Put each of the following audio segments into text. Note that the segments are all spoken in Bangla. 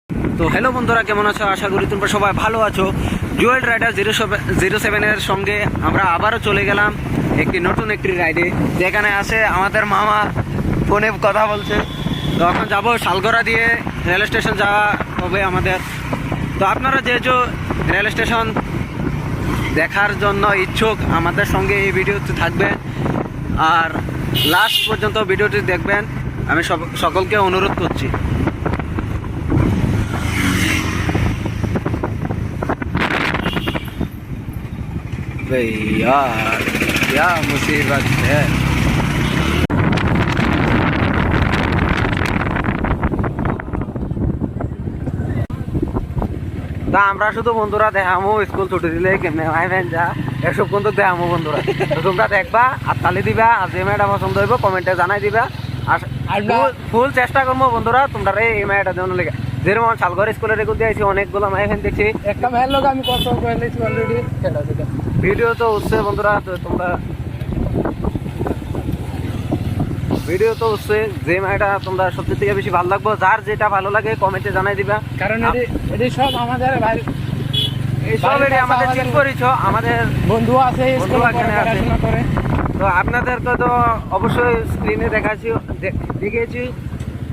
তো হ্যালো বন্ধুরা, কেমন আছো? আশা করি তোমরা সবাই ভালো আছো। জুয়েল রাইডার 07-এর সঙ্গে আমরা আবারও চলে গেলাম নতুন একটি রাইডে, যেখানে আছে আমাদের মামা ফোনে কথা বলছে। তো এখন যাবো শালগড়া দিয়ে রেল স্টেশন যাওয়া হবে আমাদের। তো আপনারা যেহেতু রেল স্টেশন দেখার জন্য ইচ্ছুক, আমাদের সঙ্গে এই ভিডিওতে থাকবেন আর লাস্ট পর্যন্ত ভিডিওটি দেখবেন, আমি সকলকে অনুরোধ করছি। यार क्या मुसीबत है। তা আমরা শুধু বন্ধুরা দেখামো স্কুল ছুটি দিলে কেমনে ভাইবেন যা এসব কিন্তু দেখামো বন্ধুরা। তো তোমরা দেখবা আর তালি দিবা, আর যে মেয়েটা পছন্দ হইব কমেন্টে জানাই দিবা। আর ফুল চেষ্টা করবো বন্ধুরা তোমরা এই মেয়েটার জন্য লেগে। যেরকম শালগড় স্কুলে রেকর্ড দিয়েছি, অনেকগুলো মাই ফ্যান দেখছি, একটা মেয়ের লোক আমি কত অলরেডি ভিডিও তো উঠছে বন্ধুরা। তো তোমরা ভিডিও তো উঠছে, যে মাইটা তোমরা সবচেয়ে থেকে বেশি ভালো লাগবে, যার যেটা ভালো লাগে কমেন্টে জানাই দিবা। কারণ এটি সব আমাদের ভাই, এইসব আমাদের চেক করেছ, আমাদের বন্ধু আছে বন্ধু এখানে আছে। তো আপনাদেরকে তো অবশ্যই স্ক্রিনে দেখিয়েছি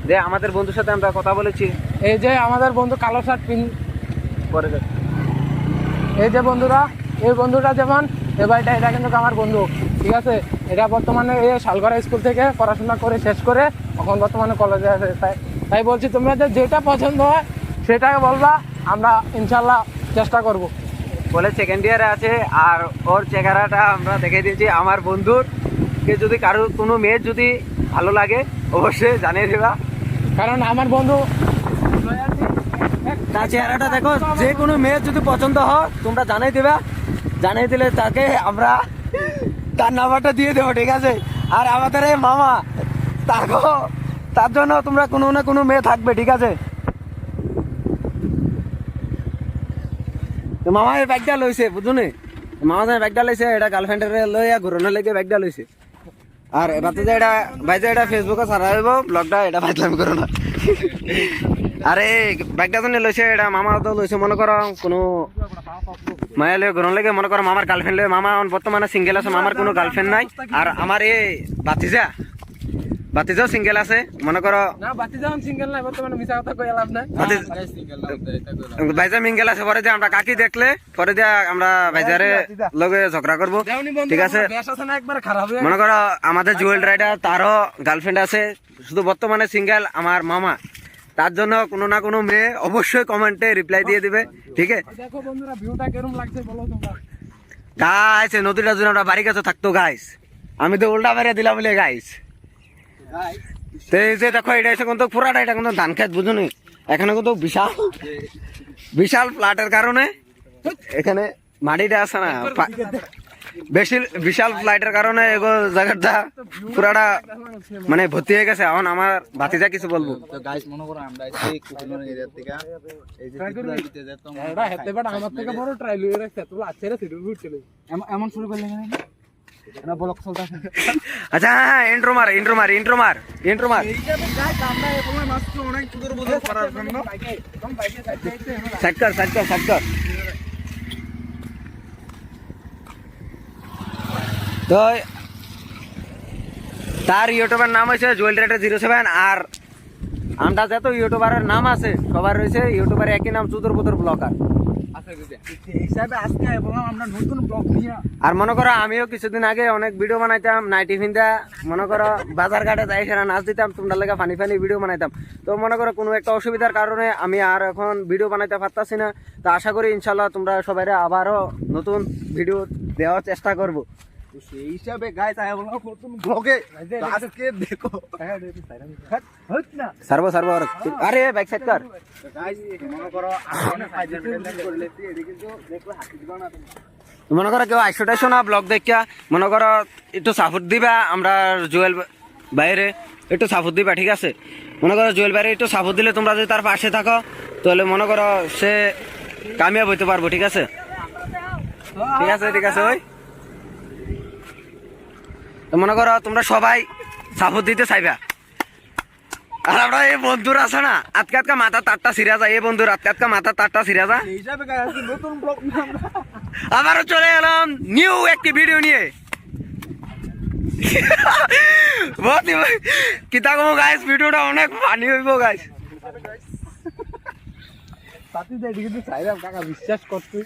যে আমাদের বন্ধুর সাথে আমরা কথা বলেছি। এই যে আমাদের বন্ধু কালো শার্ট পিন পরে এই যে বন্ধুরা, এই বন্ধুটা যেমন এ ভাইটা, এটা কিন্তু আমার বন্ধু, ঠিক আছে। এটা বর্তমানে এই শালগড়া স্কুল থেকে পড়াশোনা করে শেষ করে এখন বর্তমানে কলেজে আছে। তাই বলছি তোমাদের যেটা পছন্দ হয় সেটাকে বলবা, আমরা ইনশাল্লাহ চেষ্টা করব। বলে সেকেন্ড ইয়ারে আছে, আর ওর চেহারাটা আমরা দেখে দিয়েছি। আমার বন্ধুর কে যদি কারো কোনো মেয়ের যদি ভালো লাগে অবশ্যই জানিয়ে দেবা, কারণ আমার বন্ধু তার চেহারাটা দেখো। যে কোনো মেয়ের যদি পছন্দ হয় তোমরা জানাই দেবা, জানিয়ে দিলে তাকে আমরা তার নাম্বারটা দিয়ে দেবো, ঠিক আছে। আর আমাদের এই মামা তার জন্য তোমরা কোনো না কোনো মেয়ে থাকবে, ঠিক আছে। তো মামা এই ব্যাগটা লইছে, বুঝুনি মামা ব্যাগটা লইছে, এটা গার্লফ্রেন্ডের লইয়া ঘুরানোর লেগে ব্যাগটা লইছে। আর এবার তো এটা ভাইজা এটা ফেসবুকে ছাড়া হইব ব্লগটা, এটা ভাইজলামি করো না। আরে ব্যাগটা তো লইছে, এটা মামা তো লইছে মনে করো কোনো মায়া লয়ে ঘুরানোর লেগে, মনে করো মামার গার্লফ্রেন্ড লয়ে। মামা বর্তমানে সিঙ্গেল আছে, মামার কোনো গার্লফ্রেন্ড নাই। আর আমার এই বাতিজাও সিঙ্গেল আছে, মনে করো ভাইজা মিঙ্গেল আছে। পরে যে আমরা কাকি দেখলে পরে যে আমরা ভাইজারে লগে ঝগড়া করবো, ঠিক আছে। মনে করো আমাদের জুয়েল রাইডার, তারও গার্লফ্রেন্ড আছে, শুধু বর্তমানে সিঙ্গেল আমার মামা। তার জন্য কোনো না কোনো মেয়ে অবশ্যই কমেন্টে রিপ্লাই দিয়ে দিবে, ঠিক আছে। গাইস নদীটা যদি আমরা বাড়ি কাছে থাকতো গাইস, আমি তো উল্টা বেরিয়ে দিলাম বলে গাইস। এই যে দেখো এটা এসে কিন্তু পুরাটা, এটা কিন্তু ধান খেত, বুঝুনি। এখানে কিন্তু বিশাল ফ্ল্যাটের কারণে এখানে মাটিটা আছে না, বেশি বিশাল ফ্লাইটের কারণে এগো জায়গাটা পুরাটা মানে ভর্তি হয়ে গেছে। এখন আমার ভাতিজা কিছু বলবো। আচ্ছা হ্যাঁ, ইন্ট্রো মার। তো তার ইউটিউবের নাম হয়েছে জুয়েল রাইডার 07। আর আমরা যত ইউটিউবারের নাম আছে সবার রয়েছে ইউটিউবারের একই নাম, চুদুরপুদুর ব্লগার। আর মনে করো আমিও কিছুদিন আগে অনেক ভিডিও বানাইতাম নাইটি ফিন্দা, মনে করো বাজার ঘাটে যাই সেটা নাচ দিতাম, তোমরা লেগে ফানি ভিডিও বানাইতাম। তো মনে করো কোনো একটা অসুবিধার কারণে আমি আর এখন ভিডিও বানাইতে পারতাছি না। তো আশা করি ইনশাল্লাহ তোমরা সবাই আবারও নতুন ভিডিও দেওয়ার চেষ্টা করবো। সেই হিসাবে গাইস নতুন ব্লগে আজকে দেখো সার্বো আরে ব্যাক সাইড কর। মনে করো কেউ 100টা না ব্লগ দেখা, মনে করো একটু সাপোর্ট দিবা, আমরা জুয়েল বাইরে একটু সাপোর্ট দিবা, ঠিক আছে। মনে করো জুয়েল বাইরে একটু সাপোর্ট দিলে তোমরা যদি তার পাশে থাকো তাহলে মনে করো সে কামিয়াব হইতে পারবো, ঠিক আছে। ওই মনে করো তোমরা সবাই সাপোর্ট দিতে চাইবা। আর আমরা এই বন্ধুরা আছে না আজকে আজকে মাথা তারটা ছিঁড়া যায় এই বন্ধুর আজকে আজকে মাথা তারটা ছিঁড়া যায় এই হিসাবে গাইস আজকে নতুন ব্লগ নিয়ে আমরা আবারও চলে এলাম নিউ একটি ভিডিও নিয়ে কিতা কমো গাইস ভিডিওটা অনেক ফানি হইব গাইস সাথী দেয় কিন্তু চাইলাম কাকা বিশ্বাস করতে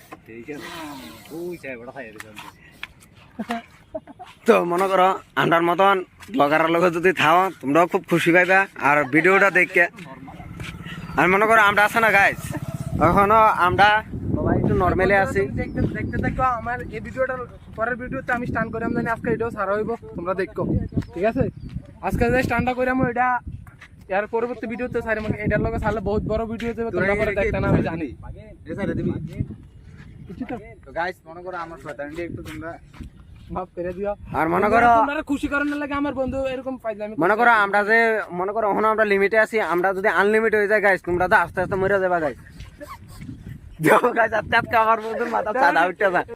তো মনে করো আন্ডার মতন ব্লগারের লোক যদি থাও তোমরাও খুব খুশি পাইবা আর ভিডিওটা দেখে আর মনে করো আমরা আছে না গাইস এখনো আমরা সবাই একটু নর্মালি আছি দেখতে দেখতে দেখো আমার এই ভিডিওটা পরের ভিডিওতে আমি স্টান্ট করে আমি জানি আজকে এটাও সারা হইব তোমরা দেখো ঠিক আছে আজকে যে স্টান্টটা করে আমি এটা এর পরবর্তী ভিডিওতে সারি মানে এটার লগে সারলে বহুত বড় ভিডিও দেবে তোমরা পরে দেখতে না আমি জানি কিছু তো গাইস মনে করো আমার শয়তানটি একটু তোমরা মাফ করে দিও আর মনে করো তোমরা খুশি করানোর লাগে আমার বন্ধু এরকম পাইলাম মনে করো আমরা যে মনে করো এখন আমরা লিমিটে আছি আমরা যদি আনলিমিট হয়ে যায় গাইস তোমরা তো আস্তে আস্তে মরে যাবা গাইস দেখো গাইস আজকে আমার বন্ধুর মাথা চাঁদা উঠতে যায়